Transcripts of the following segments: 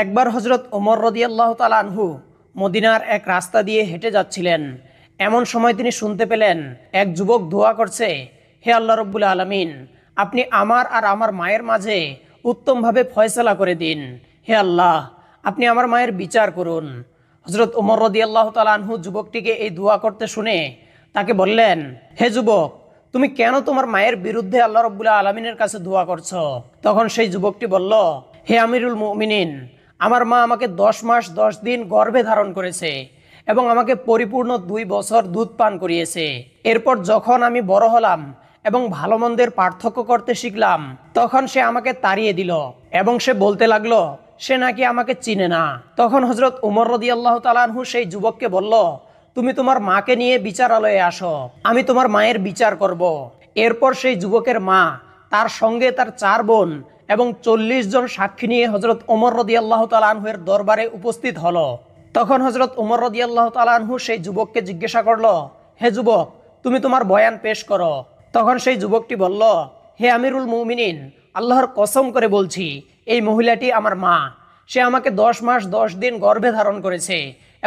একবার হজরত ওমর রাদিয়াল্লাহু তাআলা আনহু মদিনার এক রাস্তা দিয়ে হেঁটে যাচ্ছিলেন। এমন সময় তিনি শুনতে পেলেন এক যুবক দোয়া করছে, হে আল্লাহ রব্বুল আলামিন, আপনি আমার আর আমার মায়ের মাঝে উত্তমভাবে ফয়সালা করে দিন। হে আল্লাহ, আপনি আমার মায়ের বিচার করুন। হজরত ওমর রাদিয়াল্লাহু তাআলা আনহু যুবকটিকে এই দোয়া করতে শুনে তাকে বললেন, হে যুবক, তুমি কেন তোমার মায়ের বিরুদ্ধে আল্লাহ রব্বুল আলামিনের কাছে দোয়া করছো? তখন সেই যুবকটি বলল, হে আমিরুল মুমিনিন, আমার মা আমাকে 10 মাস 10 দিন গর্ভে ধারণ করেছে এবং আমাকে পরিপূর্ণ 2 বছর দুধ পান করিয়েছে। এরপর যখন আমি বড় হলাম এবং ভালো মন্দের পার্থক্য করতে শিখলাম, তখন সে আমাকে তাড়িয়ে দিল এবং সে বলতে লাগলো সে নাকি আমাকে চিনে না। তখন হজরত উমর রাদিয়াল্লাহু তাআলা আনহু সেই যুবককে বলল, তুমি তোমার মাকে নিয়ে বিচারালয়ে আসো, আমি তোমার মায়ের বিচার করব। এরপর সেই যুবকের মা, তার সঙ্গে তার 4 বোন এবং 40 জন সাক্ষী নিয়ে হজরত ওমর রাদিয়াল্লাহু তাআলা আনহুর দরবারে উপস্থিত হলো। তখন হজরত ওমর রাদিয়াল্লাহু তাআলা আনহু সেই যুবককে জিজ্ঞাসা করলো, হে যুবক, তুমি তোমার বয়ান পেশ করো। তখন সেই যুবকটি বলল, হে আমিরুল মুমিনিন, আল্লাহর কসম করে বলছি, এই মহিলাটি আমার মা। সে আমাকে 10 মাস 10 দিন গর্ভে ধারণ করেছে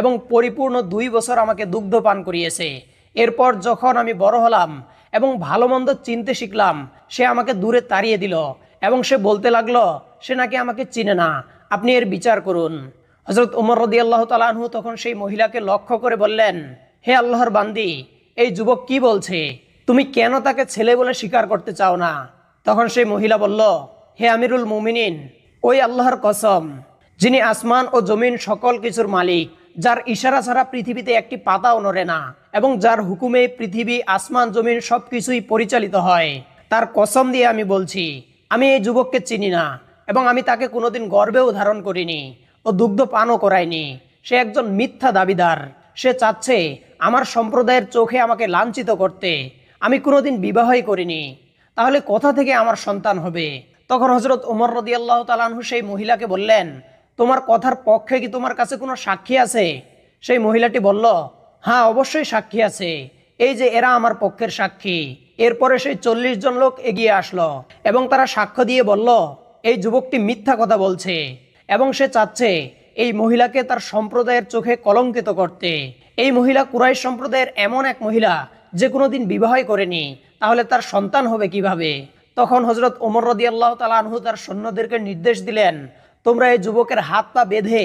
এবং পরিপূর্ণ 2 বছর আমাকে দুগ্ধ পান করিয়েছে। এরপর যখন আমি বড় হলাম এবং ভালো মন্দ চিনতে শিখলাম, সে আমাকে দূরে তাড়িয়ে দিল এবং সে বলতে লাগলো সে নাকি আমাকে চিনে না, আপনি এর বিচার করুন। হজরত ওমর রাদিয়াল্লাহু তাআলা আনহু তখন সেই মহিলাকে লক্ষ্য করে বললেন, হে আল্লাহর বান্দি, এই যুবক কি বলছে? তুমি কেন তাকে ছেলে বলে স্বীকার করতে চাও না? তখন সেই মহিলা বলল, হে আমিরুল মুমিনিন, ওই আল্লাহর কসম, যিনি আসমান ও জমিন সকল কিছুর মালিক, যার ইশারা ছাড়া পৃথিবীতে একটি পাতাও নড়ে না এবং যার হুকুমে পৃথিবী আসমান জমিন সবকিছুই পরিচালিত হয়, তার কসম দিয়ে আমি বলছি, আমি এই যুবককে চিনি না এবং আমি তাকে কোনোদিন গর্ভেও ধারণ করিনি ও দুগ্ধ পানও করাইনি। সে একজন মিথ্যা দাবিদার। সে চাচ্ছে আমার সম্প্রদায়ের চোখে আমাকে লাঞ্ছিত করতে। আমি কোনোদিন বিবাহই করিনি, তাহলে কোথা থেকে আমার সন্তান হবে? তখন হজরত ওমর রাদিয়াল্লাহু তাআলা আনহু সেই মহিলাকে বললেন, তোমার কথার পক্ষে কি তোমার কাছে কোনো সাক্ষী আছে? সেই মহিলাটি বলল, হ্যাঁ, অবশ্যই সাক্ষী আছে, এই যে এরা আমার পক্ষের সাক্ষী। এরপরে সেই 40 জন লোক এগিয়ে আসলো এবং তারা সাক্ষ্য দিয়ে বলল, এই যুবকটি মিথ্যা কথা বলছে এবং সে চাচ্ছে এই মহিলাকে তার সম্প্রদায়ের চোখে কলঙ্কিত করতে। এই মহিলা কুরাইশ সম্প্রদায়ের এমন এক মহিলা যে কোনোদিন বিবাহই করেনি, তাহলে তার সন্তান হবে কিভাবে? তখন হজরত ওমর রাদিয়াল্লাহু তাআলা আনহু তার সৈন্যদেরকে নির্দেশ দিলেন, তোমরা এই যুবকের হাত পা বেঁধে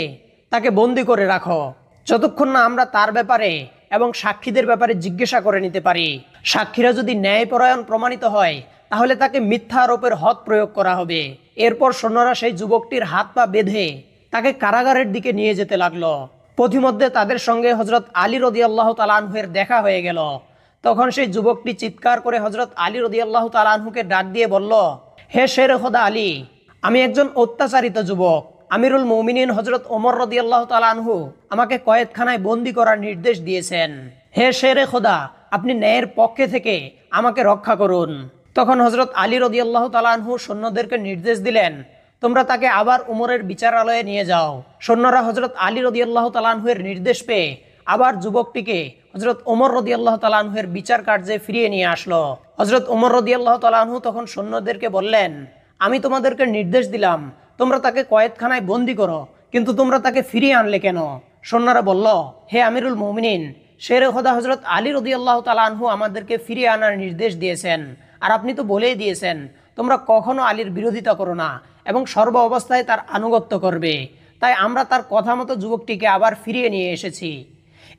তাকে বন্দি করে রাখো, যতক্ষণ না আমরা তার ব্যাপারে এবং সাক্ষীদের ব্যাপারে জিজ্ঞাসা করে নিতে পারি। সাক্ষীরা যদি ন্যায়পরায়ণ প্রমাণিত হয়, তাহলে তাকে মিথ্যা আরোপের হদ প্রয়োগ করা হবে। এরপর সৈন্যরা সেই যুবকটির হাত পা বেঁধে তাকে কারাগারের দিকে নিয়ে যেতে লাগলো। পথিমধ্যে তাদের সঙ্গে হজরত আলী রাদিয়াল্লাহু তাআলা আনহুর দেখা হয়ে গেল। তখন সেই যুবকটি চিৎকার করে হজরত আলী রাদিয়াল্লাহু তাআলা আনহুকে ডাক দিয়ে বলল, হে শের খোদা আলী, আমি একজন অত্যাচারিত যুবক। আমিরুল মুমিনিন হজরত ওমর রাদিয়াল্লাহু তাআলা আনহু আমাকে কয়েদখানায় বন্দী করার নির্দেশ দিয়েছেন। হে শেরে খোদা, আপনি ন্যায়ের পক্ষে থেকে আমাকে রক্ষা করুন। তখন হজরত আলী রাদিয়াল্লাহু তাআলা আনহু সৈন্যদেরকে নির্দেশ দিলেন, তোমরা তাকে আবার উমরের বিচারালয়ে নিয়ে যাও। সৈন্যরা হজরত আলী রাদিয়াল্লাহু তাআলা আনহুর নির্দেশ পেয়ে আবার যুবকটিকে হজরত ওমর রাদিয়াল্লাহু তাআলা আনহুর বিচার কার্যে ফিরিয়ে নিয়ে আসলো। হজরত ওমর রাদিয়াল্লাহু তাআলা আনহু তখন সৈন্যদেরকে বললেন, আমি তোমাদেরকে নির্দেশ দিলাম তোমরা তাকে কয়েদখানায় বন্দি করো, কিন্তু তোমরা তাকে ফিরিয়ে আনলে কেন? সৈন্যরা বলল, হে আমিরুল মুমিনিন, শেরে খোদা হজরত আলী রাদিয়াল্লাহু তাআলা আনহু আমাদেরকে ফিরিয়ে আনার নির্দেশ দিয়েছেন, আর আপনি তো বলেই দিয়েছেন তোমরা কখনো আলীর বিরোধিতা করো না এবং সর্ব অবস্থায় তার আনুগত্য করবে। তাই আমরা তার কথা মতো যুবকটিকে আবার ফিরিয়ে নিয়ে এসেছি।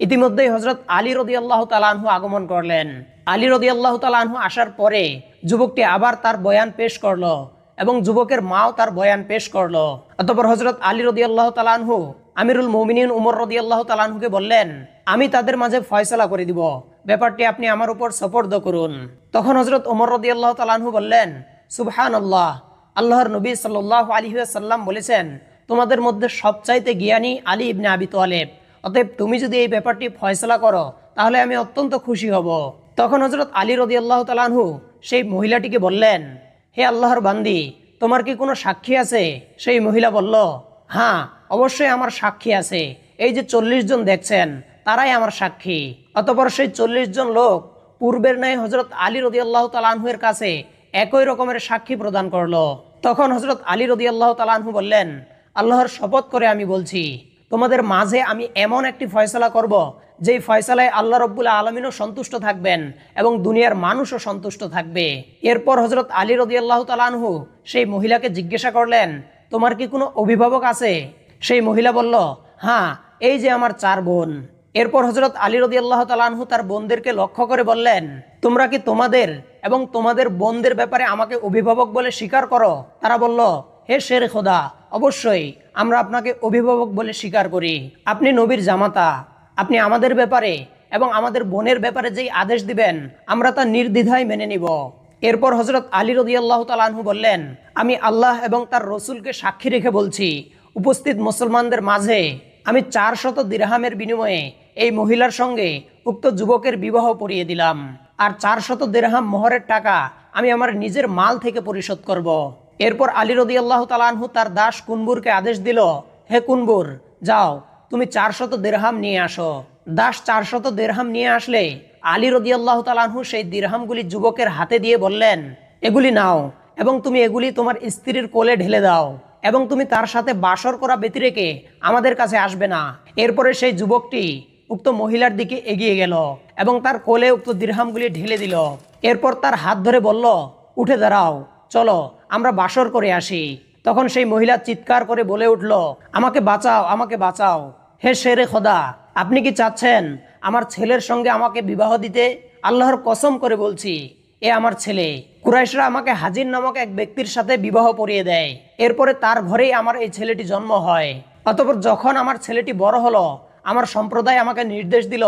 ইতিমধ্যেই হজরত আলী রাদিয়াল্লাহু তাআলা আনহু আগমন করলেন। আলী রাদিয়াল্লাহু তাআলা আনহু আসার পরে যুবকটি আবার তার বয়ান পেশ করলো এবং যুবকের মাও তার বয়ান পেশ করলো। অতঃপর হজরত আলী রাদিয়াল্লাহু তাআলা আনহু আমিরুল মুমিনিন উমর রাদিয়াল্লাহু তাআলা আনহুকে বললেন, আমি তাদের মাঝে ফয়সালা করে দিব, ব্যাপারটি আপনি আমার উপর সুপর্দ করুন। তখন হজরত ওমর রাদিয়াল্লাহু তাআলা আনহু বললেন, সুবহানাল্লাহ, আল্লাহর নবী সাল্লাল্লাহু আলাইহি ওয়াসাল্লাম বলেছেন, তোমাদের মধ্যে সবচাইতে জ্ঞানী আলী ইবনে আবি তালেব। অতএব তুমি যদি এই ব্যাপারটি ফয়সালা করো, তাহলে আমি অত্যন্ত খুশি হব। তখন হজরত আলী রাদিয়াল্লাহু তাআলা আনহু সেই মহিলাটিকে বললেন, হে আল্লাহর বান্দি, তোমার কি কোনো সাক্ষী আছে? সেই মহিলা বলল, হ্যাঁ, অবশ্যই আমার সাক্ষী আছে। এই যে 40 জন দেখছেন, তারাই আমার সাক্ষী। অতঃপর সেই 40 জন লোক পূর্বের ন্যায় হজরত আলী রাদিয়াল্লাহু তাআলা আনহুর কাছে একই রকমের সাক্ষী প্রদান করলো। তখন হজরত আলী রাদিয়াল্লাহু তাআলা আনহু বললেন, আল্লাহর শপথ করে আমি বলছি, তোমাদের মাঝে আমি এমন একটি ফয়সালা করব, যেই ফয়সালায় আল্লাহ রব্বুল আলমিনও সন্তুষ্ট থাকবেন এবং দুনিয়ার মানুষও সন্তুষ্ট থাকবে। এরপর হজরত আলী রাদিয়াল্লাহু তাআলা আনহু সেই মহিলাকে জিজ্ঞাসা করলেন, তোমার কি কোনো অভিভাবক আছে? সেই মহিলা বলল, হ্যাঁ, এই যে আমার 4 বোন। এরপর হজরত আলী রাদিয়াল্লাহু তাআলা আনহু তার বোনদেরকে লক্ষ্য করে বললেন, তোমরা কি তোমাদের এবং তোমাদের বোনদের ব্যাপারে আমাকে অভিভাবক বলে স্বীকার করো? তারা বলল, হে শের খোদা, অবশ্যই আমরা আপনাকে অভিভাবক বলে স্বীকার করি। আপনি নবীর জামাতা, আপনি আমাদের ব্যাপারে এবং আমাদের বোনের ব্যাপারে যেই আদেশ দিবেন আমরা তা নির্দ্বিধায় মেনে নিব। এরপর হজরত আলী রাদিয়াল্লাহু তাআলা আনহু বললেন, আমি আল্লাহ এবং তার রসুলকে সাক্ষী রেখে বলছি, উপস্থিত মুসলমানদের মাঝে আমি 400 দিরহামের বিনিময়ে এই মহিলার সঙ্গে উক্ত যুবকের বিবাহ পড়িয়ে দিলাম, আর 400 দিরহাম মোহরের টাকা আমি আমার নিজের মাল থেকে পরিশোধ করব। এরপর আলী রাদিয়াল্লাহু তাআলা আনহু তার দাস কুনবুরকে আদেশ দিল, হে কুনবুর, যাও তুমি 400 দিরহাম নিয়ে আসো। দাস 400 দিরহাম নিয়ে আসলে আলী রাদিয়াল্লাহু তাআলা আনহু সেই দিরহামগুলি যুবকের হাতে দিয়ে বললেন, এগুলি নাও এবং তুমি এগুলি তোমার স্ত্রীর কোলে ঢেলে দাও এবং তুমি তার সাথে বাসর করা ব্যতি রেখে আমাদের কাছে আসবে না। এরপরে সেই যুবকটি উক্ত মহিলার দিকে এগিয়ে গেল এবং তার কোলে উক্ত দিরহামগুলি ঢেলে দিল। এরপর তার হাত ধরে বলল, উঠে দাঁড়াও, চলো আমরা বাসর করে আসি। তখন সেই মহিলা চিৎকার করে বলে উঠল, আমাকে বাঁচাও, আমাকে বাঁচাও। হে শেরে খোদা, আপনি কি চাচ্ছেন আমার ছেলের সঙ্গে আমাকে বিবাহ দিতে? আল্লাহর কসম করে বলছি, এ আমার ছেলে। কুরাইশরা আমাকে হাজির নামক এক ব্যক্তির সাথে বিবাহ পড়িয়ে দেয়। এরপরে তার ঘরেই আমার এই ছেলেটি জন্ম হয়। অতঃপর যখন আমার ছেলেটি বড় হলো, আমার সম্প্রদায় আমাকে নির্দেশ দিল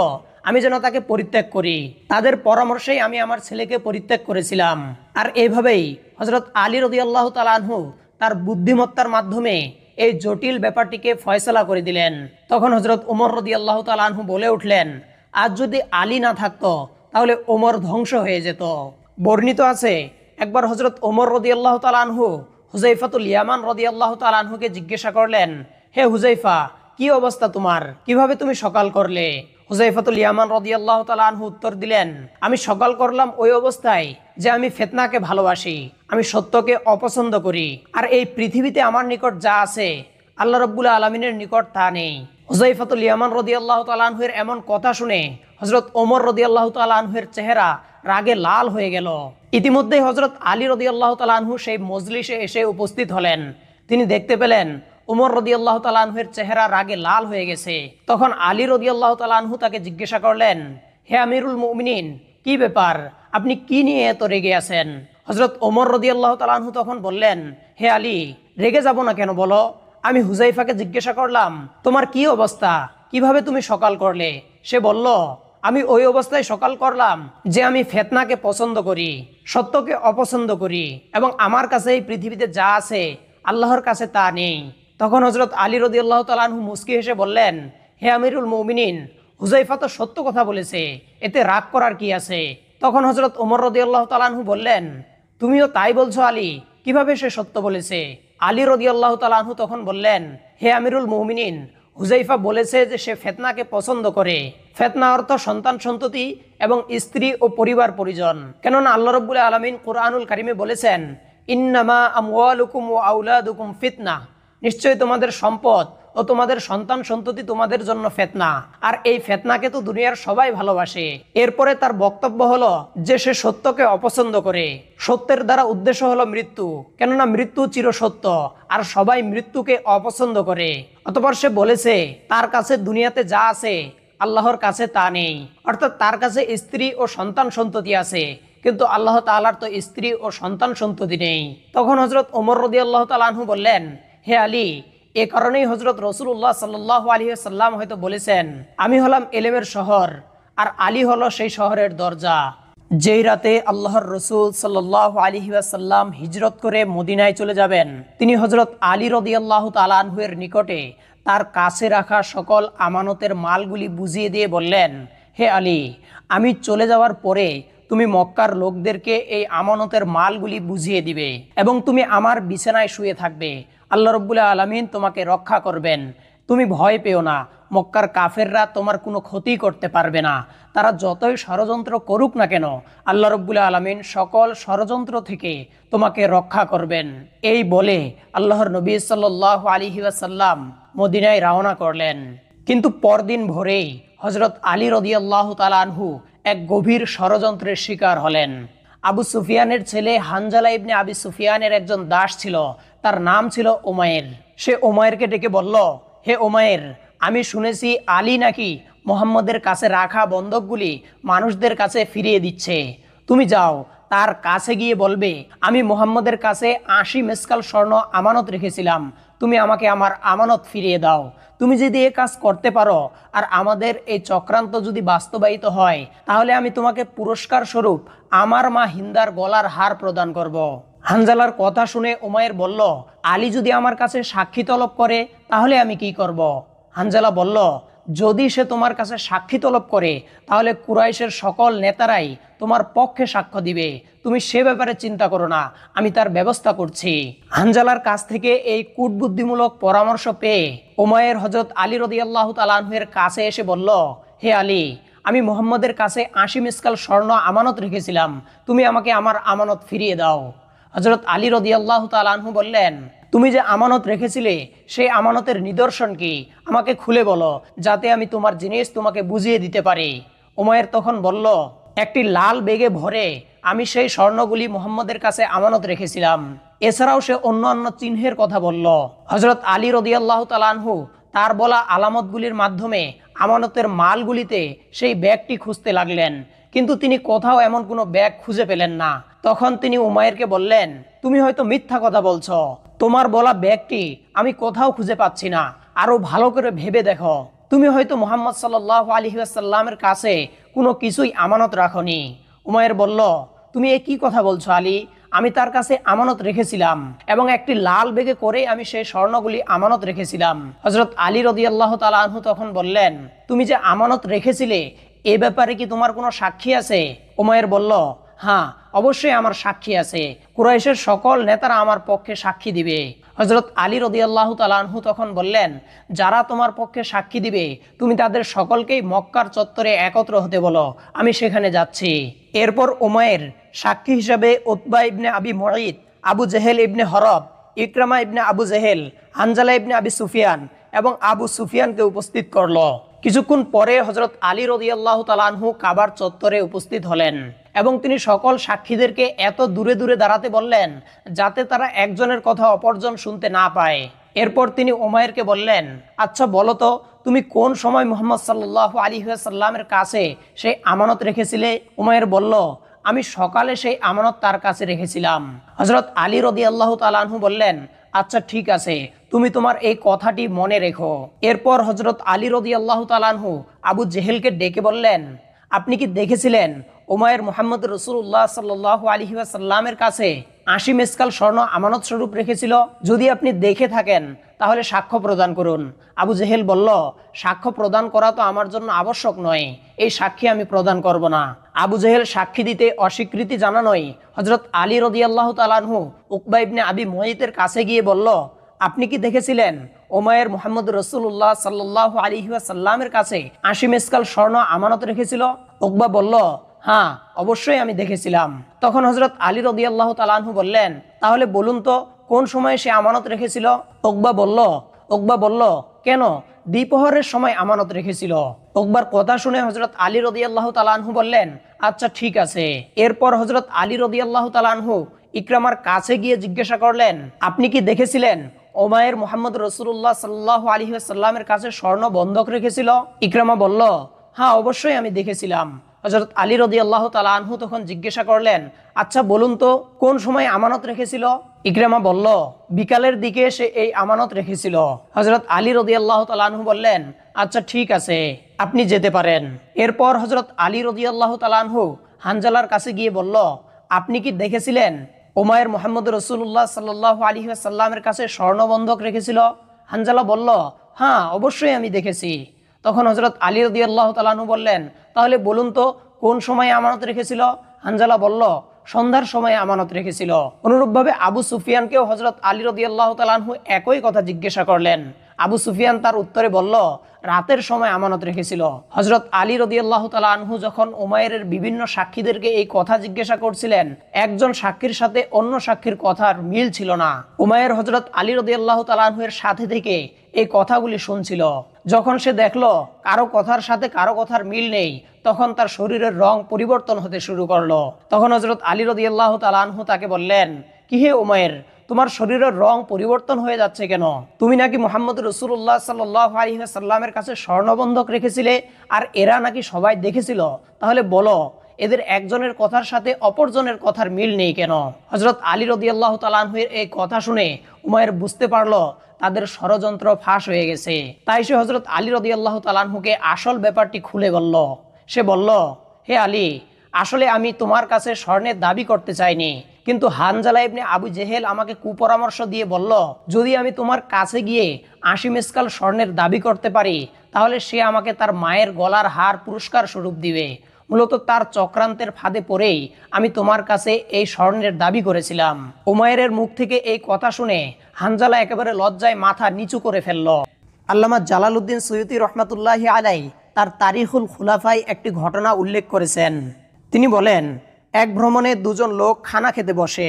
আমি যেন তাকে পরিত্যাগ করি। তাদের পরামর্শেই আমি আমার ছেলেকে পরিত্যাগ করেছিলাম। আর এইভাবেই হজরত আলী রাদিয়াল্লাহু তাআলা আনহু তার বুদ্ধিমত্তার মাধ্যমে এই জটিল ব্যাপারটিকে ফয়সালা করে দিলেন। তখন হজরত ওমর রাদিয়াল্লাহু তাআলা আনহু বলে উঠলেন, আজ যদি আলী না থাকতো তাহলে ওমর ধ্বংস হয়ে যেত। বর্ণিত আছে, একবার হজরত ওমর রাদিয়াল্লাহু তাআলা আনহু হুযাইফাতুল ইয়ামান রাদিয়াল্লাহু তাআলা আনহুকে জিজ্ঞাসা করলেন, হে হুযাইফা, কি অবস্থা তোমার? কিভাবে তুমি সকাল করলে? হুযাইফাতুল ইয়ামান রাদিয়াল্লাহু তাআলা আনহু উত্তর দিলেন, আমি সকাল করলাম ওই অবস্থায় যে আমি ফিতনাকে ভালোবাসি, আমি সত্যকে অপছন্দ করি, আর এই পৃথিবীতে আমার নিকট যা আছে আল্লাহ রাব্বুল আলামিনের নিকট তা নেই। হুযাইফাতুল ইয়ামান রাদিয়াল্লাহু তাআলা আনহুর এমন কথা শুনে হযরত ওমর রাদিয়াল্লাহু তাআলা আনহুর চেহারা রাগে লাল হয়ে গেল। ইতিমধ্যে হযরত আলী রাদিয়াল্লাহু তাআলা আনহু সেই মজলিসে এসে উপস্থিত হলেন। তিনি দেখতে পেলেন ওমর রাদিয়াল্লাহু তাআলা আনহুর চেহারা রাগে লাল হয়ে গেছে। তখন আলী রাদিয়াল্লাহু তাআলা আনহু তাকে জিজ্ঞাসা করলেন, হে আমিরুল মুমিনিন, কি ব্যাপার, আপনি কি নিয়ে এত রেগে আছেন? হযরত ওমর রাদিয়াল্লাহু তাআলা আনহু তখন বললেন, হে আলী, রেগে যাব না কেন বলো? আমি হুযাইফাকে জিজ্ঞাসা করলাম, তোমার কি অবস্থা, কিভাবে তুমি সকাল করলে? সে বলল, আমি ওই অবস্থায় সকাল করলাম যে আমি ফিতনাকে পছন্দ করি, সত্যকে অপছন্দ করি, এবং আমার কাছে এই পৃথিবীতে যা আছে আল্লাহর কাছে তা নেই। তখন হযরত আলী রাদিয়াল্লাহু তাআলা আনহু মুস্কি হেসে বললেন, হে আমিরুল মুমিনিন, হুযাইফা তো সত্য কথা বলেছে, এতে রাগ করার কি আছে? তখন হযরত ওমর রাদিয়াল্লাহু তাআলা আনহু বললেন, তুমিও তাই বলছো আলী, কিভাবে সে সত্য বলেছে? আলী রাদিয়াল্লাহু তাআলা আনহু তখন বললেন, হে আমিরুল মুমিনিন, হুযাইফা বলেছে যে সে ফিতনাকে পছন্দ করে। ফিতনা অর্থ সন্তান সন্ততি এবং স্ত্রী ও পরিবার পরিজন। কেননা আল্লাহ রাব্বুল আলামিন কুরআনুল কারীমে বলেছেন, ইন্নামা আমওয়ালুকুম ওয়া আওলাদুকুম ফিতনা, নিশ্চয়ই তোমাদের সম্পদ ও তোমাদের সন্তান সন্ততি তোমাদের জন্য ফিতনা, আর এই ফিতনাকে তো দুনিয়ার সবাই ভালোবাসে। এরপরে তার বক্তব্য হলো যে সে সত্যকে অপছন্দ করে। সত্যের দ্বারা উদ্দেশ্য হলো মৃত্যু, কেননা মৃত্যু চিরসত্য আর সবাই মৃত্যুকে অপছন্দ করে। অতঃপর সে বলেছে তার কাছে দুনিয়াতে যা আছে আল্লাহর কাছে তা নেই, অর্থাৎ তার কাছে স্ত্রী ও সন্তান সন্ততি আছে, কিন্তু আল্লাহ তাআলার তো স্ত্রী ও সন্তান সন্ততি নেই। তখন হযরত ওমর রাদিয়াল্লাহু তাআলা আনহু বললেন, হে আলী, এ কারণেই হযরত রাসূলুল্লাহ সাল্লাল্লাহু আলাইহি ওয়াসাল্লাম হয়তো বলেছেন, আমি হলাম ইলমের শহর আর আলী হলো সেই শহরের দরজা। যেই রাতে আল্লাহর রসুল সাল্লাল্লাহু আলাইহি ওয়াসাল্লাম হিজরত করে মদিনায় চলে যাবেন, তিনি হযরত আলী রাদিয়াল্লাহু তাআলা আনহুর নিকটে তার কাছে রাখা সকল আমানতের মালগুলি বুঝিয়ে দিয়ে বললেন, হে আলী, আমি চলে যাওয়ার পরে তুমি মক্কার লোকদেরকে এই আমানতের মালগুলি বুঝিয়ে দিবে এবং তুমি আমার বিছানায় শুয়ে থাকবে। আল্লাহ রাব্বুল আলামিন তোমাকে রক্ষা করবেন। তুমি ভয় পেও না, মক্কার কাফেররা তোমার কোনো ক্ষতি করতে পারবে না। তারা যতই ষড়যন্ত্র করুক না কেন, আল্লাহ রাব্বুল আলামিন সকল ষড়যন্ত্র থেকে তোমাকে রক্ষা করবেন। এই বলে আল্লাহর নবী সাল্লাল্লাহু আলাইহি ওয়াসাল্লাম মদিনায় রওনা করলেন। কিন্তু পরদিন ভোরেই হযরত আলী রাদিয়াল্লাহু তাআলা আনহু এক গভীর ষড়যন্ত্রের শিকার হলেন। আবু সুফিয়ানের ছেলে হানজালা ইবনে আবি সুফিয়ানের একজন দাস ছিল, তার নাম ছিল উমাইর। সে উমাইরকে ডেকে বলল, হে উমাইর, আমি শুনেছি আলী নাকি মুহাম্মদের কাছে রাখা বন্ধকগুলি মানুষদের কাছে ফিরিয়ে দিচ্ছে। তুমি যাও, তার কাছে গিয়ে বলবে, আমি মুহাম্মদের কাছে 80 মেসকাল স্বর্ণ আমানত রেখেছিলাম, তুমি আমাকে আমার আমানত ফিরিয়ে দাও। তুমি যদি এ কাজ করতে পারো আর আমাদের এই চক্রান্ত যদি বাস্তবায়িত হয়, তাহলে আমি তোমাকে পুরস্কার স্বরূপ আমার মা হিন্দার গলার হার প্রদান করব। হানজালার কথা শুনে উমাইর বলল, আলী যদি আমার কাছে সাক্ষী তলব করে তাহলে আমি কি করব? হানজালা বলল, যদি সে তোমার কাছে সাক্ষী তলব করে তাহলে কুরাইশের সকল নেতারাই তোমার পক্ষে সাক্ষ্য দিবে, তুমি সে ব্যাপারে চিন্তা করো না, আমি তার ব্যবস্থা করছি। হানজালার কাছ থেকে এই কূটবুদ্ধিমূলক পরামর্শ পেয়ে উমাইর হযরত আলী রাদিয়াল্লাহু তাআলা আনহুর কাছে এসে বলল, হে আলী, আমি মুহাম্মদের কাছে 80 মিসকাল স্বর্ণ আমানত রেখেছিলাম, তুমি আমাকে আমার আমানত ফিরিয়ে দাও। হযরত আলী রাদিয়াল্লাহু তাআলা আনহু বললেন, তুমি যে আমানত রেখেছিলে সেই আমানতের নিদর্শন কি, আমাকে খুলে বলো, যাতে আমি তোমার জিনিস তোমাকে বুঝিয়ে দিতে পারি। উমাইর তখন বলল, একটি লাল বেগে ভরে আমি সেই স্বর্ণগুলি মুহাম্মদের কাছে আমানত রেখেছিলাম। এছাড়াও সে অন্যান্য চিহ্নের কথা বলল। হযরত আলী রাদিয়াল্লাহু তাআলা আনহু তার বলা আলামতগুলির মাধ্যমে আমানতের মালগুলিতে সেই ব্যাগটি খুঁজতে লাগলেন, কিন্তু তিনি কোথাও এমন কোনো ব্যাগ খুঁজে পেলেন না। তখন তিনি উমাইরকে বললেন, তুমি হয়তো মিথ্যা কথা বলছো, তোমার বলা ব্যাগটি আমি কোথাও খুঁজে পাচ্ছি না, আরো ভালো করে ভেবে দেখো, তুমি হয়তো মুহাম্মদ সাল্লাল্লাহু আলাইহি ওয়াসাল্লামের কাছে কোনো কিছুই আমানত রাখনি। উমাইর বলল, তুমি এ কি কথা বলছো আলী, আমি তার কাছে আমানত রেখেছিলাম এবং একটি লাল বেগে করে আমি সেই স্বর্ণগুলি আমানত রেখেছিলাম। হযরত আলী রাদিয়াল্লাহু তাআলা আনহু তখন বললেন, তুমি যে আমানত রেখেছিলে এ ব্যাপারে কি তোমার কোনো সাক্ষী আছে? উমাইর বলল, হ্যাঁ, অবশ্যই আমার সাক্ষী আছে, কুরাইশের সকল নেতারা আমার পক্ষে সাক্ষী দিবে। হযরত আলী রাদিয়াল্লাহু তাআলা আনহু তখন বললেন, যারা তোমার পক্ষে সাক্ষী দিবে তুমি তাদের সকলকেই মক্কার চত্বরে একত্র হতে বলো, আমি সেখানে যাচ্ছি। এরপর উমাইর সাক্ষী হিসাবে উতবা ইবনে আবি মুঈত, আবু জেহেল ইবনে হরব, ইকরামা ইবনে আবু জেহেল, হানজালা ইবনে আবি সুফিয়ান এবং আবু সুফিয়ানকে উপস্থিত করলো। কিছুক্ষণ পরে হযরত আলী রাদিয়াল্লাহু তাআলা আনহু কাবার চত্বরে উপস্থিত হলেন এবং তিনি সকল সাক্ষীদেরকে এত দূরে দূরে দাঁড়াতে বললেন যাতে তারা একজনের কথা অপরজন শুনতে না পায়। এরপর তিনি উমাইরকে বললেন, আচ্ছা বলো তো, তুমি কোন সময় মুহাম্মদ সাল্লাল্লাহু আলাইহি ওয়াসাল্লামের কাছে সেই আমানত রেখেছিলে? উমাইর বলল, আমি সকালে সেই আমানত তার কাছে রেখেছিলাম। হযরত আলী রাদিয়াল্লাহু তাআলা আনহু বললেন, আচ্ছা ঠিক আছে, তুমি তোমার এই কথাটি মনে রেখো। এরপর হযরত আলী রাদিয়াল্লাহু তাআলা আনহু আবু জেহেলকে ডেকে বললেন, আপনি কি দেখেছিলেন উমাইর মুহাম্মদ রাসূলুল্লাহ সাল্লাল্লাহু আলাইহি ওয়াসাল্লামের কাছে 80 মেসকাল স্বর্ণ আমানত স্বরূপ রেখেছিল? যদি আপনি দেখে থাকেন তাহলে সাক্ষ্য প্রদান করুন। আবু জেহেল বলল, সাক্ষ্য প্রদান করা তো আমার জন্য আবশ্যক নয়, এই সাক্ষী আমি প্রদান করব না। আবু জেহেল সাক্ষী দিতে অস্বীকৃতি জানানোয় হযরত আলী রাদিয়াল্লাহু তাআলা আনহু উকবা ইবনে আবি মুঈতের কাছে গিয়ে বলল, আপনি কি দেখেছিলেন উমাইর মুহাম্মদ রাসূলুল্লাহ সাল্লাল্লাহু আলাইহি ওয়াসাল্লামের কাছে 80 মেসকাল স্বর্ণ আমানত রেখেছিল? উকবা বলল, হ্যাঁ, অবশ্যই আমি দেখেছিলাম। তখন হযরত আলী রাদিয়াল্লাহু তাআলা আনহু বললেন, তাহলে বলুন তো কোন সময় সে আমানত রেখেছিল? উকবা বলল, কেন, দ্বিপ্রহরের সময় আমানত রেখেছিল। উকবার কথা শুনে হযরত আলী রাদিয়াল্লাহু তাআলা আনহু বললেন, আচ্ছা ঠিক আছে। এরপর হযরত আলী রাদিয়াল্লাহু তাআলা আনহু ইকরামার কাছে গিয়ে জিজ্ঞাসা করলেন, আপনি কি দেখেছিলেন উমাইর মুহাম্মদ রাসূলুল্লাহ সাল্লাল্লাহু আলাইহি ওয়াসাল্লামের কাছে স্বর্ণ বন্ধক রেখেছিল? ইকরামা বলল, হ্যাঁ, অবশ্যই আমি দেখেছিলাম। হযরত আলী রাদিয়াল্লাহু তাআলা আনহু তখন জিজ্ঞাসা করলেন, আচ্ছা বলুন তো কোন সময় আমানত রেখেছিল? ইকরামা বলল, বিকালের দিকে সে এই আমানত রেখেছিল। হযরত আলী রাদিয়াল্লাহু তাআলা আনহু বললেন, আচ্ছা ঠিক আছে, আপনি যেতে পারেন। এরপর হযরত আলী রাদিয়াল্লাহু তাআলা আনহু হানজালার কাছে গিয়ে বলল, আপনি কি দেখেছিলেন উমাইর মুহাম্মদ রাসূলুল্লাহ সাল্লাল্লাহু আলাইহি ওয়াসাল্লামের কাছে স্বর্ণ বন্ধক রেখেছিল? হানজালা বলল, হ্যাঁ, অবশ্যই আমি দেখেছি। তখন হযরত আলী রাদিয়াল্লাহু তাআলা আনহু বললেন, তাহলে বলুন তো কোন সময় আমানত রেখেছিল? হানজালা বলল, সন্ধ্যার সময় আমানত রেখেছিল। অনুরূপভাবে আবু সুফিয়ানকেও হযরত আলী রাদিয়াল্লাহু তাআলা আনহু একই কথা জিজ্ঞাসা করলেন। আবু সুফিয়ান তার উত্তরে বলল, রাতের সময় আমানত রেখেছিল। হযরত আলী রাদিয়াল্লাহু তাআলা আনহু যখন উমাইরের বিভিন্ন সাক্ষীদেরকে এই কথা জিজ্ঞাসা করছিলেন, একজন সাক্ষীর সাথে অন্য সাক্ষীর কথার মিল ছিল না। উমাইর হযরত আলী রাদিয়াল্লাহু তাআলা আনহু এর সাথে থেকে এই কথাগুলি শুনছিল। যখন সে দেখলো কারো কথার সাথে কারো কথার মিল নেই, তখন তার শরীরের রং পরিবর্তন হতে শুরু করলো। তখন হযরত আলী রাদিয়াল্লাহু তাআলা আনহু তাকে বললেন, কি হে উমাইর, তোমার শরীরের রং পরিবর্তন হয়ে যাচ্ছে কেন? তুমি নাকি মুহাম্মদ রাসূলুল্লাহ সাল্লাল্লাহু আলাইহি ওয়াসাল্লামের কাছে স্বর্ণবন্ধক রেখেছিলে, আর এরা নাকি সবাই দেখেছিল। তাহলে বলো, এদের একজনের কথার সাথে অপরজনের কথার মিল নেই কেন? হযরত আলী রাদিয়াল্লাহু তাআলা আনহুর এই কথা শুনে উমাইর বুঝতে পারলো তাদের ষড়যন্ত্র ফাঁস হয়ে গেছে। তাই সে হযরত আলী রাদিয়াল্লাহু তাআলা আনহুকে আসল ব্যাপারটি খুলে বলল। সে বলল, হে আলী, আসলে আমি তোমার কাছে স্বর্ণের দাবি করতে চাইনি, কিন্তু হানজালা ইবনে আবু জেহেল আমাকে কুপরামর্শ দিয়ে বলল, যদি আমি তোমার কাছে গিয়ে ৮০ মিসকাল স্বর্ণের দাবি করতে পারি, তাহলে সে আমাকে তার মায়ের গলার হার পুরস্কার স্বরূপ দিবে। মূলত তার চক্রান্তের ফাঁদে পড়েই আমি তোমার কাছে এই স্বর্ণের দাবি করেছিলাম। উমাইরের মুখ থেকে এই কথা শুনে হানজালা একেবারে লজ্জায় মাথা নিচু করে ফেলল। আল্লামা জালালউদ্দিন সুয়ুতী রহমাতুল্লাহি আলাই তার তারিখুল খুলাফায় একটি ঘটনা উল্লেখ করেছেন। তিনি বলেন, এক ভ্রমণে দুজন লোক খানা খেতে বসে।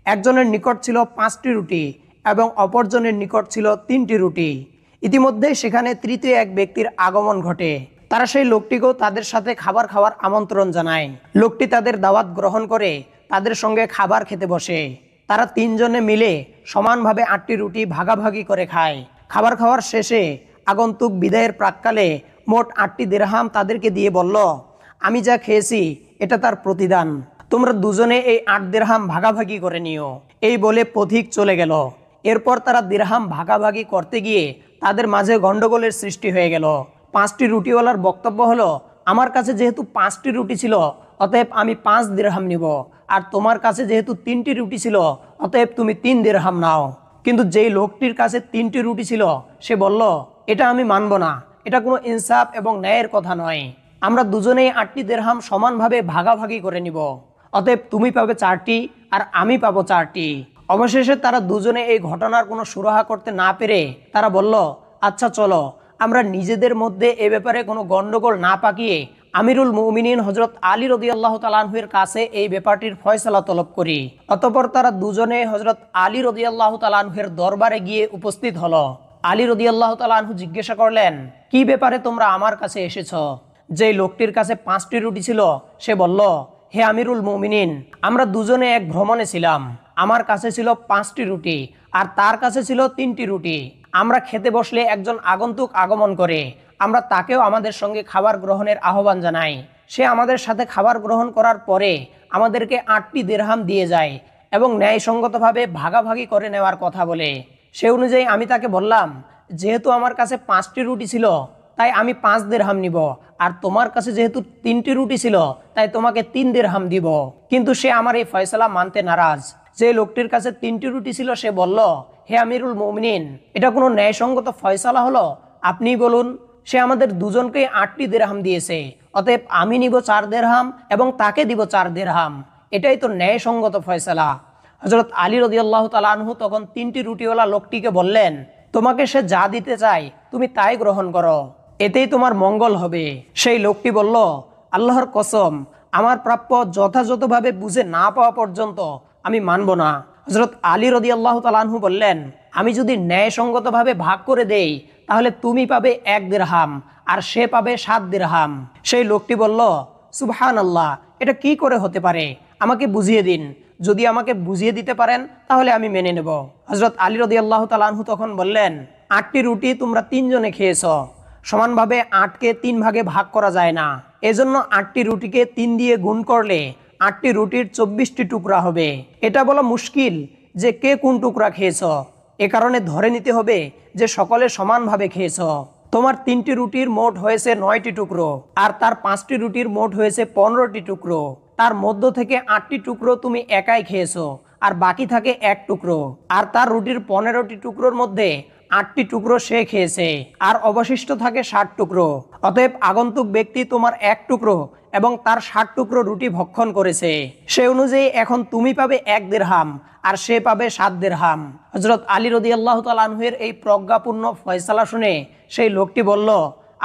একজনের নিকট ছিল 5টি রুটি এবং অপরজনের নিকট ছিল 3টি রুটি। ইতিমধ্যে সেখানে তৃতীয় এক ব্যক্তির আগমন ঘটে। তারা সেই লোকটিকেও তাদের সাথে খাবার খাওয়ার আমন্ত্রণ জানায়। লোকটি তাদের দাওয়াত গ্রহণ করে তাদের সঙ্গে খাবার খেতে বসে। তারা 3 জনে মিলে সমানভাবে 8টি রুটি ভাগাভাগি করে খায়। খাবার খাওয়ার শেষে আগন্তুক বিদায়ের প্রাক্কালে মোট 8টি দিরহাম তাদেরকে দিয়ে বলল, আমি যা খেয়েছি এটা তার প্রতিদান, তোমরা দুজনে এই 8 দিরহাম ভাগাভাগি করে নিও। এই বলে পথিক চলে গেল। এরপর তারা দিরহাম ভাগাভাগি করতে গিয়ে তাদের মাঝে গন্ডগোলের সৃষ্টি হয়ে গেল। 5টি রুটিওয়ালার বক্তব্য হলো, আমার কাছে যেহেতু 5টি রুটি ছিল, অতএব আমি 5 দিরহাম নিব, আর তোমার কাছে যেহেতু 3টি রুটি ছিল, অতএব তুমি 3 দিরহাম নাও। কিন্তু যেই লোকটির কাছে 3টি রুটি ছিল, সে বলল, এটা আমি মানব না, এটা কোনো ইনসাফ এবং ন্যায়ের কথা নয়। আমরা দুজনেই 8টি দিরহাম সমানভাবে ভাগাভাগি করে নিব, অতএব তুমি পাবে 4টি আর আমি পাবো 4টি। অবশেষে তারা দুজনে এই ঘটনার কোনো সুরাহা করতে না পেরে তারা বলল, আচ্ছা চলো, আমরা নিজেদের মধ্যে এ ব্যাপারে কোনো গন্ডগোল না পাকিয়ে আমিরুল মুমিনিন হযরত আলী রাদিয়াল্লাহু তাআলা আনহুর কাছে এই ব্যাপারটির ফয়সালা তলব করি। অতঃপর তারা দুজনে হযরত আলী রাদিয়াল্লাহু তাআলা আনহুর দরবারে গিয়ে উপস্থিত হলো। আলী রাদিয়াল্লাহু তাআলা আনহু জিজ্ঞাসা করলেন, কি ব্যাপারে তোমরা আমার কাছে এসেছো? যে লোকটির কাছে 5টি রুটি ছিল সে বলল, হে আমিরুল মুমিনিন, আমরা দুজনে এক ভ্রমণে ছিলাম। আমার কাছে ছিল 5টি রুটি আর তার কাছে ছিল 3টি রুটি। আমরা খেতে বসলে একজন আগন্তুক আগমন করে, আমরা তাকেও আমাদের সঙ্গে খাবার গ্রহণের আহ্বান জানাই। সে আমাদের সাথে খাবার গ্রহণ করার পরে আমাদেরকে 8টি দিরহাম দিয়ে যায় এবং ন্যায়সঙ্গতভাবে ভাগাভাগি করে নেওয়ার কথা বলে। সে অনুযায়ী আমি তাকে বললাম, যেহেতু আমার কাছে 5টি রুটি ছিল, তাই আমি 5 দিরহাম নিব, আর তোমার কাছে যেহেতু 3টি রুটি ছিল, তাই তোমাকে 3 দিরহাম দিব। কিন্তু সে আমার এই ফয়সালা মানতে নারাজ। যে লোকটির কাছে 3টি রুটি ছিল সে বলল, হে আমিরুল মুমিনিন, এটা কোনো ন্যায়সঙ্গত ফয়সালা হলো? আপনিই বলুন। সে আমাদের দুজনকে 8টি দিরহাম দিয়েছে, অতএব আমি নিব 4 দিরহাম এবং তাকে দিব 4 দিরহাম। এটাই তো ন্যায়সঙ্গত ফয়সালা। হযরত আলী রাদিয়াল্লাহু তাআলা আনহু তখন 3টি রুটিওয়ালা লোকটিকে বললেন, তোমাকে সে যা দিতে চায় তুমি তাই গ্রহণ করো, এতেই তোমার মঙ্গল হবে। সেই লোকটি বলল, আল্লাহর কসম, আমার প্রাপ্য যথাযথভাবে বুঝে না পাওয়া পর্যন্ত আমি মানব না। হযরত আলী রাদিয়াল্লাহু তাআলা আনহু বললেন, আমি যদি ন্যায়সঙ্গতভাবে ভাগ করে দেই, তাহলে তুমি পাবে 1 দিরহাম আর সে পাবে 7 দিরহাম। সেই লোকটি বলল, সুবহানাল্লাহ, এটা কি করে হতে পারে? আমাকে বুঝিয়ে দিন। যদি আমাকে বুঝিয়ে দিতে পারেন তাহলে আমি মেনে নেব। হযরত আলী রাদিয়াল্লাহু তাআলা আনহু তখন বললেন, 8টি রুটি তোমরা 3 জনে খেয়েছো, সমানভাবে 8কে 3 ভাগে ভাগ করা যায় না। এজন্য 8টি রুটিকে 3 দিয়ে গুণ করলে 8টি রুটির 24টি টুকরা হবে। এটা বলা মুশকিল যে কে কোন টুকরা খেয়েছো। এ কারণে ধরে নিতে হবে যে সকলে সমানভাবে খেয়েছো। তোমার 3টি রুটির মোট হয়েছে 9টি টুকরো, আর তার 5টি রুটির মোট হয়েছে 15টি টুকরো। তার মধ্য থেকে 8টি টুকরো তুমি একাই খেয়েছো, আর বাকি থাকে 1 টুকরো। আর তার রুটির 15টি টুকরোর মধ্যে 8টি টুকরো সে খেয়েছে আর অবশিষ্ট থাকে 60 টুকরো। অতএব আগন্তুক ব্যক্তি তোমার 1 টুকরো এবং তার 60 টুকরো রুটি ভক্ষণ করেছে। সে অনুযায়ী এখন তুমি পাবে 1 দিরহাম আর সে পাবে 7 দিরহাম। হযরত আলী রাদিয়াল্লাহু তাআলা আনহুর এই প্রজ্ঞাপূর্ণ ফয়সালা শুনে সেই লোকটি বলল,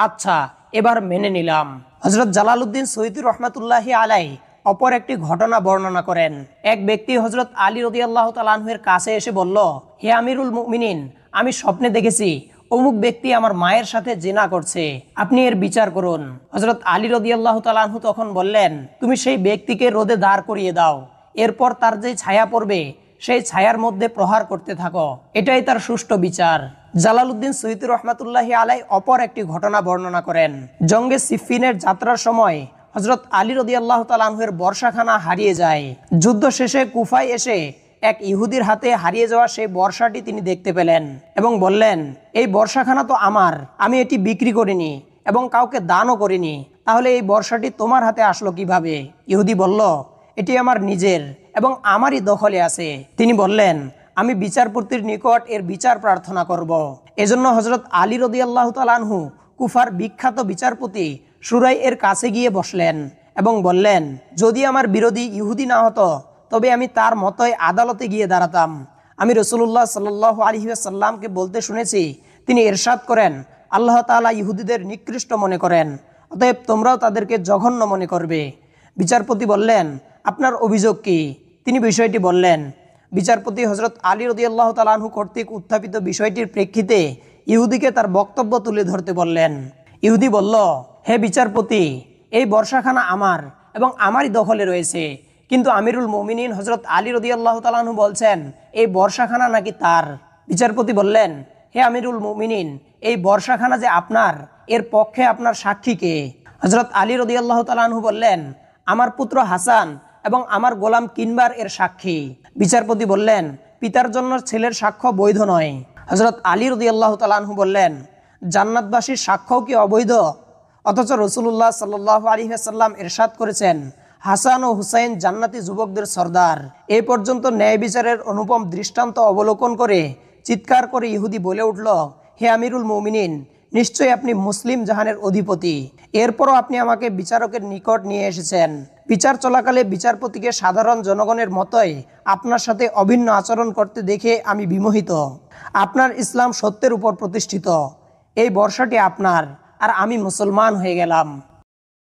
আচ্ছা, এবার মেনে নিলাম। হযরত জালালউদ্দিন সৈয়দী রহমাতুল্লাহি আলাইহি অপর একটি ঘটনা বর্ণনা করেন। এক ব্যক্তি হযরত আলী রাদিয়াল্লাহু তাআলা আনহুর কাছে এসে বলল, হে আমিরুল মুমিনিন, আমি স্বপ্নে দেখেছি অমুক ব্যক্তি আমার মায়ের সাথে জিনা করছে, আপনি এর বিচার করুন। হযরত আলী রাদিয়াল্লাহু তাআলা আনহু তখন বললেন, তুমি সেই ব্যক্তিকে রোদে দাঁড় করিয়ে দাও, এরপর তার যে ছায়া পড়বে সেই ছায়ার মধ্যে প্রহার করতে থাকো, এটাই তার সুষ্ঠু বিচার। জালালউদ্দিন সৈয়দী রহমাতুল্লাহি আলাইহি অপর একটি ঘটনা বর্ণনা করেন। জঙ্গে সিফফিনের যাত্রার সময় হযরত আলী রাদিয়াল্লাহু তাআলা আনহুর বর্ষাখানা হারিয়ে যায়। যুদ্ধ শেষে কুফায় এসে এক ইহুদির হাতে হারিয়ে যাওয়া সেই বর্ষাটি তিনি দেখতে পেলেন এবং বললেন, এই বর্ষাখানা তো আমার, আমি এটি বিক্রি করিনি এবং কাউকে দানও করিনি, তাহলে এই বর্ষাটি তোমার হাতে আসলো কিভাবে? ইহুদি বলল, এটি আমার নিজের এবং আমারই দখলে আছে। তিনি বললেন, আমি বিচারপতির নিকট এর বিচার প্রার্থনা করব। এজন্য হযরত আলী রাদিয়াল্লাহু তাআলা আনহু কুফার বিখ্যাত বিচারপতি শুরাই এর কাছে গিয়ে বসলেন এবং বললেন, যদি আমার বিরোধী ইহুদি না হতো তবে আমি তার মতোই আদালতে গিয়ে দাঁড়াতাম। আমি রাসূলুল্লাহ সাল্লাল্লাহু আলাইহি ওয়াসাল্লামকে বলতে শুনেছি, তিনি ইরশাদ করেন, আল্লাহ তাআলা ইহুদিদের নিকৃষ্ট মনে করেন, অতএব তোমরাও তাদেরকে জঘন্য মনে করবে। বিচারপতি বললেন, আপনার অভিযোগ কি? তিনি বিষয়টি বললেন। বিচারপতি হযরত আলী রাদিয়াল্লাহু তাআলা আনহু কর্তৃক উত্থাপিত বিষয়টির প্রেক্ষিতে ইহুদিকে তার বক্তব্য তুলে ধরতে বললেন। ইহুদি বলল, হে বিচারপতি, এই বর্ষাখানা আমার এবং আমারই দখলে রয়েছে, কিন্তু আমিরুল মুমিনিন হযরত আলী রাদিয়াল্লাহু তাআলা আনহু বলছেন এই বর্ষাখানা নাকি তার। বিচারপতি বললেন, হে আমিরুল মুমিনিন, এই বর্ষাখানা যে আপনার, এর পক্ষে আপনার সাক্ষী কে? হযরত আলী রাদিয়াল্লাহু তাআলা আনহু বললেন, আমার পুত্র হাসান এবং আমার গোলাম কিনবার এর সাক্ষী। বিচারপতি বললেন, পিতার জন্য ছেলের সাক্ষ্য বৈধ নয়। হযরত আলী রাদিয়াল্লাহু তাআলা আনহু বললেন, জান্নাতবাসীর সাক্ষ্যও কি অবৈধ? অথচ রাসূলুল্লাহ সাল্লাল্লাহু আলাইহি ওয়াসাল্লাম ইরশাদ করেছেন, হাসান ও হুসাইন জান্নাতি যুবকদের সর্দার। এই পর্যন্ত ন্যায় বিচারের অনুপম দৃষ্টান্ত অবলোকন করে চিৎকার করে ইহুদি বলে উঠল, হে আমিরুল মুমিনিন, নিশ্চয়ই আপনি মুসলিম জাহানের অধিপতি, এরপরও আপনি আমাকে বিচারকের নিকট নিয়ে এসেছেন। বিচার চলাকালে বিচারপতিকে সাধারণ জনগণের মতোই আপনার সাথে অভিন্ন আচরণ করতে দেখে আমি বিমোহিত। আপনার ইসলাম সত্যের উপর প্রতিষ্ঠিত, এই বর্ষাটি আপনার আর আমি মুসলমান হয়ে গেলাম।